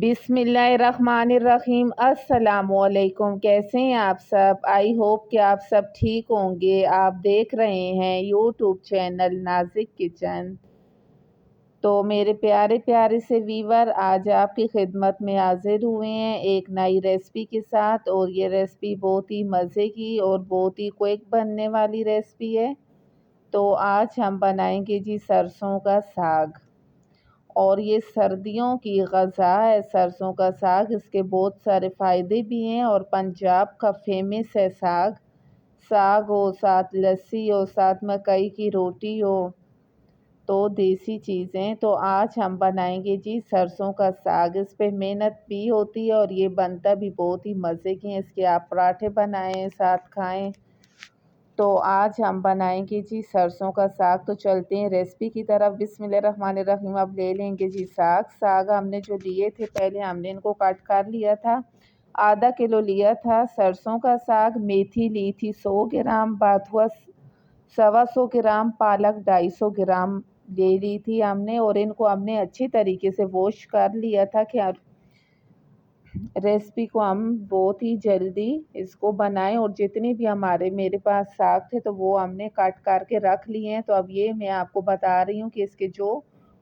बिस्मिल्लाहिर्रहमानिर्रहीम। अस्सलामुअलैकुम। कैसे हैं आप सब? आई होप कि आप सब ठीक होंगे। आप देख रहे हैं यूट्यूब चैनल नाज़िक किचन। तो मेरे प्यारे प्यारे से वीवर आज आपकी खिदमत में हाजिर हुए हैं एक नई रेसिपी के साथ। और ये रेसिपी बहुत ही मज़े की और बहुत ही क्विक बनने वाली रेसिपी है। तो आज हम बनाएंगे जी सरसों का साग। और ये सर्दियों की ग़ज़ा है सरसों का साग। इसके बहुत सारे फ़ायदे भी हैं और पंजाब का फेमस है साग। साग हो, साथ लस्सी हो, साथ मकई की रोटी हो, तो देसी चीज़ें। तो आज हम बनाएंगे जी सरसों का साग। इस पे मेहनत भी होती है और ये बनता भी बहुत ही मज़े की है। इसके आप पराठे बनाएं, साथ खाएं। तो आज हम बनाएंगे जी सरसों का साग। तो चलते हैं रेसिपी की तरफ। बिस्मिल्लाहिर्रहमानिर्रहीम। अब ले लेंगे जी साग हमने जो लिए थे पहले हमने इनको काट कर लिया था। आधा किलो लिया था सरसों का साग। मेथी ली थी 100 ग्राम, बाथुआ 125 ग्राम, पालक 250 ग्राम ले ली थी हमने। और इनको हमने अच्छी तरीके से वॉश कर लिया था कि रेसिपी को हम बहुत ही जल्दी इसको बनाएं। और जितने भी मेरे पास साग थे तो वो हमने काट करके रख लिए हैं। तो अब ये मैं आपको बता रही हूँ कि इसके जो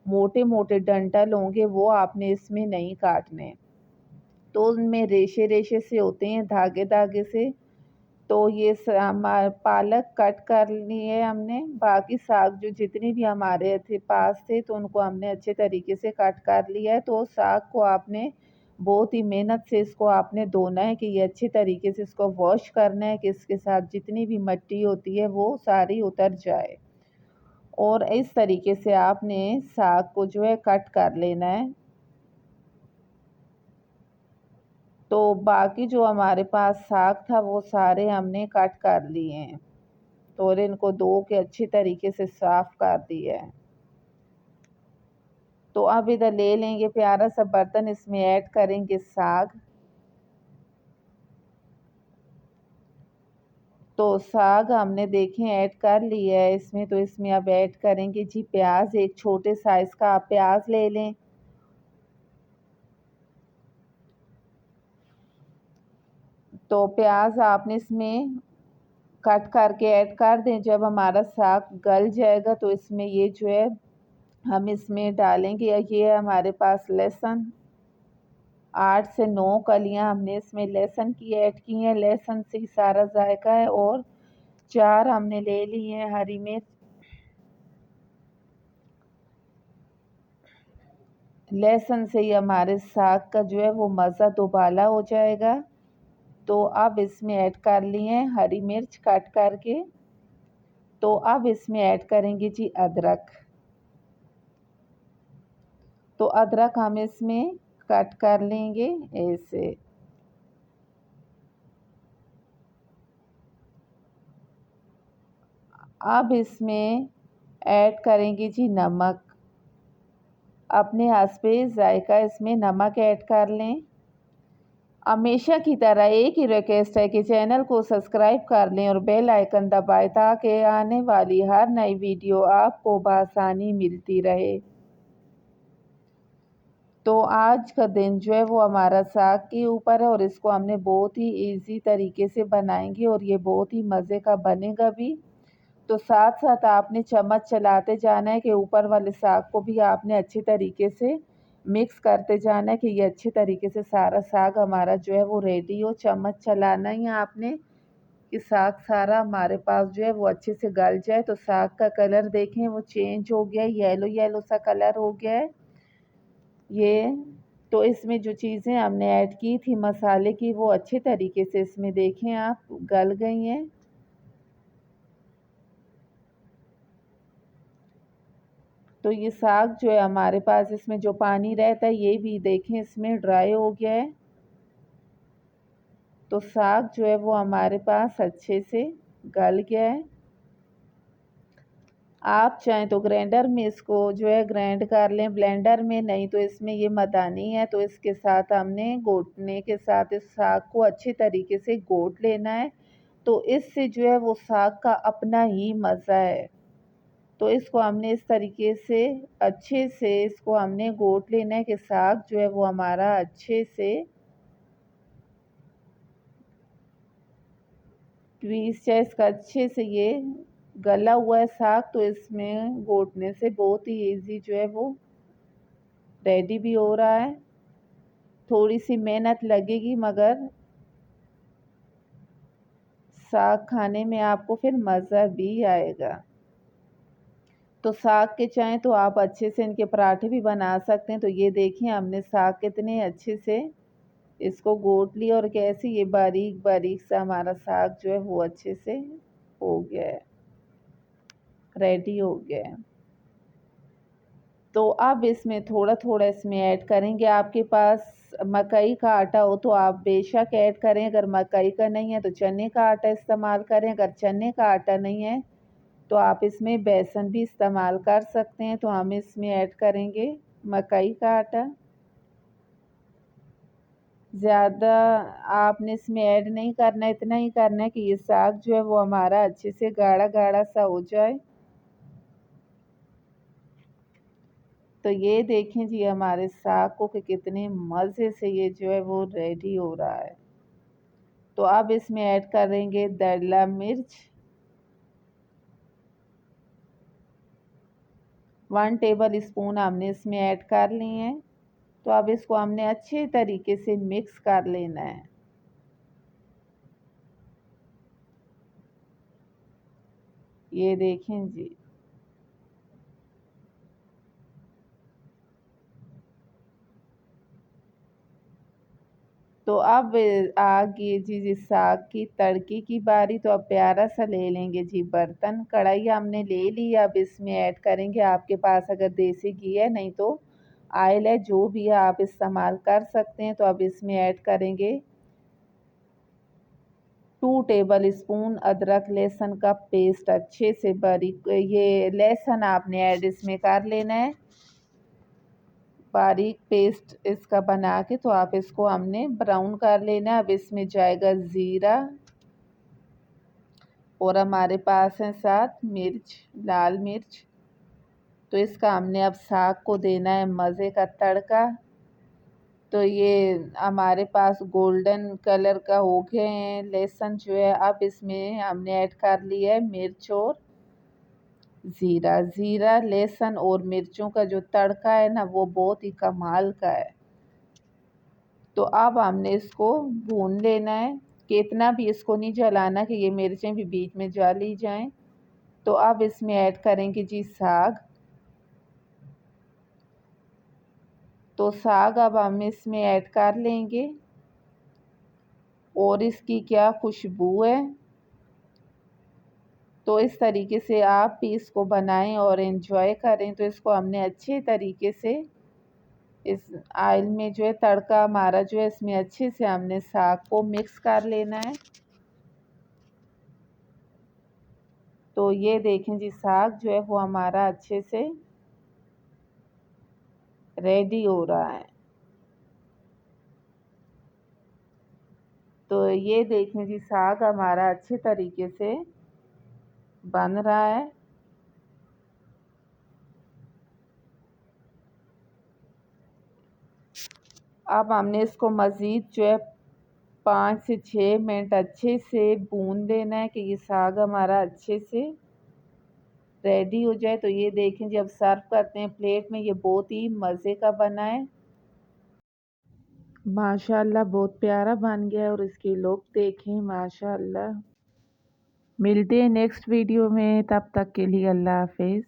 मोटे मोटे डंठल होंगे वो आपने इसमें नहीं काटने। तो उनमें रेशे रेशे से होते हैं, धागे धागे से। तो ये पालक कट कर लिए हमने। बाकी साग जो जितने भी हमारे थे पास थे तो उनको हमने अच्छे तरीके से कट कर लिया है। तो साग को आपने बहुत ही मेहनत से इसको आपने धोना है कि ये अच्छे तरीके से इसको वॉश करना है कि इसके साथ जितनी भी मिट्टी होती है वो सारी उतर जाए। और इस तरीके से आपने साग को जो है कट कर लेना है। तो बाकी जो हमारे पास साग था वो सारे हमने कट कर लिए हैं। तो और इनको धो के अच्छी तरीके से साफ कर दिया है। तो अब इधर ले लेंगे प्यारा सा बर्तन, इसमें ऐड करेंगे साग। तो साग हमने देखें ऐड कर लिया है इसमें। तो इसमें अब ऐड करेंगे जी प्याज। एक छोटे साइज का आप प्याज ले लें। तो प्याज आपने इसमें कट करके ऐड कर दें। जब हमारा साग गल जाएगा तो इसमें ये जो है हम इसमें डालेंगे। ये हमारे पास लहसुन 8 से 9 कलियां हमने इसमें लहसुन की ऐड की हैं। लहसुन से ही सारा जायका है। और 4 हमने ले ली हैं हरी मिर्च। लहसुन से ही हमारे साग का जो है वो मज़ा दोबाला हो जाएगा। तो अब इसमें ऐड कर लिए हैं हरी मिर्च काट करके। तो अब इसमें ऐड करेंगे जी अदरक। तो अदरक हम इसमें कट कर लेंगे ऐसे। अब इसमें ऐड करेंगे जी नमक। अपने हस्बे जायका इसमें नमक ऐड कर लें। हमेशा की तरह एक ही रिक्वेस्ट है कि चैनल को सब्सक्राइब कर लें और बेल आइकन दबाएं ताकि आने वाली हर नई वीडियो आपको बआसानी मिलती रहे। तो आज का दिन जो है वो हमारा साग के ऊपर है और इसको हमने बहुत ही इजी तरीके से बनाएंगे और ये बहुत ही मज़े का बनेगा भी। तो साथ साथ आपने चम्मच चलाते जाना है कि ऊपर वाले साग को भी आपने अच्छे तरीके से मिक्स करते जाना है कि ये अच्छे तरीके से सारा साग हमारा जो है वो रेडी हो। चम्मच चलाना ही है आपने कि साग सारा हमारे पास जो है वो अच्छे से गल जाए। तो साग का कलर देखें वो चेंज हो गया है, येलो येलो सा कलर हो गया है ये। तो इसमें जो चीज़ें हमने ऐड की थी मसाले की वो अच्छे तरीके से इसमें देखें आप गल गई हैं। तो ये साग जो है हमारे पास इसमें जो पानी रहता है ये भी देखें इसमें ड्राई हो गया है। तो साग जो है वो हमारे पास अच्छे से गल गया है। आप चाहें तो ग्राइंडर में इसको जो है ग्राइंड कर लें, ब्लेंडर में। नहीं तो इसमें ये मदानी है तो इसके साथ हमने घोटने के साथ इस साग को अच्छे तरीके से घोट लेना है। तो इससे जो है वो साग का अपना ही मज़ा है। तो इसको हमने इस तरीके से अच्छे से इसको हमने घोट लेना है कि साग जो है वो हमारा अच्छे से पीस जाए। इसका अच्छे से ये गला हुआ है साग, तो इसमें घोटने से बहुत ही इजी जो है वो रेडी भी हो रहा है। थोड़ी सी मेहनत लगेगी मगर साग खाने में आपको फिर मज़ा भी आएगा। तो साग के चाहें तो आप अच्छे से इनके पराठे भी बना सकते हैं। तो ये देखिए हमने साग कितने अच्छे से इसको घोट लिया और कैसे ये बारीक बारीक सा हमारा साग जो है वो अच्छे से हो गया है, रेडी हो गया है। तो अब इसमें थोड़ा थोड़ा इसमें ऐड करेंगे। आपके पास मकई का आटा हो तो आप बेशक ऐड करें, अगर मकई का नहीं है तो चने का आटा इस्तेमाल करें। अगर चने का आटा नहीं है तो आप इसमें बेसन भी इस्तेमाल कर सकते हैं। तो हम इसमें ऐड करेंगे मकई का आटा। ज़्यादा आपने इसमें ऐड नहीं करना, इतना ही करना है कि ये साग जो है वो हमारा अच्छे से गाढ़ा गाढ़ा सा हो जाए। तो ये देखें जी हमारे साग को कि कितने मज़े से ये जो है वो रेडी हो रहा है। तो अब इसमें ऐड करेंगे दरला मिर्च, 1 टेबल स्पून हमने इसमें ऐड कर ली हैं। तो अब इसको हमने अच्छे तरीके से मिक्स कर लेना है। ये देखें जी, तो अब आ गई जी साग की तड़के की बारी। तो अब प्यारा सा ले लेंगे जी बर्तन, कढ़ाई हमने ले ली। अब इसमें ऐड करेंगे, आपके पास अगर देसी घी है, नहीं तो ऑयल है, जो भी है आप इस्तेमाल कर सकते हैं। तो अब इसमें ऐड करेंगे 2 टेबल स्पून अदरक लहसुन का पेस्ट, अच्छे से बारीक। ये लहसुन आपने ऐड इसमें कर लेना है, बारीक पेस्ट इसका बना के। तो आप इसको हमने ब्राउन कर लेना है। अब इसमें जाएगा ज़ीरा और हमारे पास है साथ मिर्च, लाल मिर्च। तो इसका हमने अब साग को देना है मज़े का तड़का। तो ये हमारे पास गोल्डन कलर का हो गए हैं लहसुन जो है। अब इसमें हमने ऐड कर लिया है मिर्च और ज़ीरा। ज़ीरा, लहसुन और मिर्चों का जो तड़का है ना वो बहुत ही कमाल का है। तो अब हमने इसको भून लेना है कि इतना भी इसको नहीं जलाना कि ये मिर्चें भी बीच में जली जाएं। तो अब इसमें ऐड करेंगे जी साग। तो साग अब हम इसमें ऐड कर लेंगे और इसकी क्या खुशबू है। तो इस तरीके से आप भी इसको बनाएं और एंजॉय करें। तो इसको हमने अच्छे तरीके से इस ऑयल में जो है तड़का हमारा जो है इसमें अच्छे से हमने साग को मिक्स कर लेना है। तो ये देखें जी साग जो है वो हमारा अच्छे से रेडी हो रहा है। तो ये देखें जी साग हमारा अच्छे तरीके से बन रहा है। अब हमने इसको मज़ीद जो है 5 से 6 मिनट अच्छे से भून देना है कि ये साग हमारा अच्छे से रेडी हो जाए। तो ये देखें जब सर्व करते हैं प्लेट में, ये बहुत ही मज़े का बना है माशाल्लाह, बहुत प्यारा बन गया है। और इसकी लुक देखें माशाल्लाह। मिलते हैं नेक्स्ट वीडियो में, तब तक के लिए अल्लाह हाफिज़।